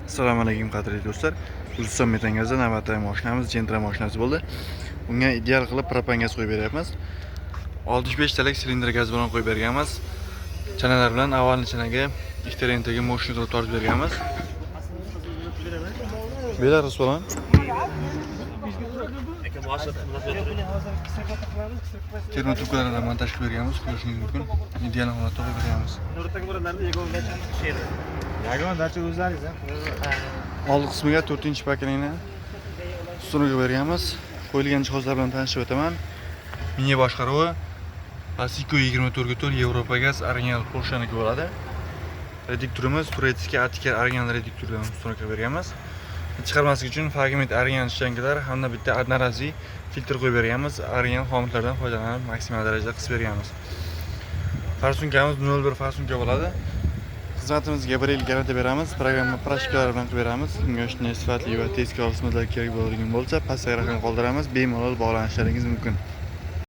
Assalomu alaykum qadrli do'stlar. O'zbekiston metangazda navbatdagi mashinamiz Gentra mashinasi bo'ldi. Unga ideal qilib propan gaz qo'yib beryapmiz. 65 talik silindr gaz bilan qo'yib berganmiz. Chanalar bilan avvalgi chanaga ikkita rentaga moshina qilib tortib berganmiz. Beramiz falan. Termotukalarni montaj qilib berganmiz. Ko'rishingiz mumkin. Ideal holatda qo'yib berganmiz. Yagona dacha o'zlaringiz Old qismiga 4-paketini ustuniga berganmiz. Qo'yilgan jihozlar bilan tanishib o'taman. Mini boshqaruvi Pasico 24/4 Yevropa gaz original Porsche'niki bo'ladi. Reduktorimiz Turetski Atiker original reduktordan ustuniga berganmiz. Chiqarmaslik uchun fragment original shtangalar hamda bitta adnaraziy filtr qo'yib berganmiz. Original xomutlardan foydalanib maksimal darajada qisib berganmiz. Farsunkamiz 01 farsunka bo'ladi. Xizmatimizga 1 yil garantiya beramiz. Programma prashkalar bilan qilib beramiz. Unga shunday sifatli va tezkor xizmatlar kerak bo'ladigan bo'lsa, pastga raqam qoldiramiz. Bemalol bog'lanishlaringiz mumkin.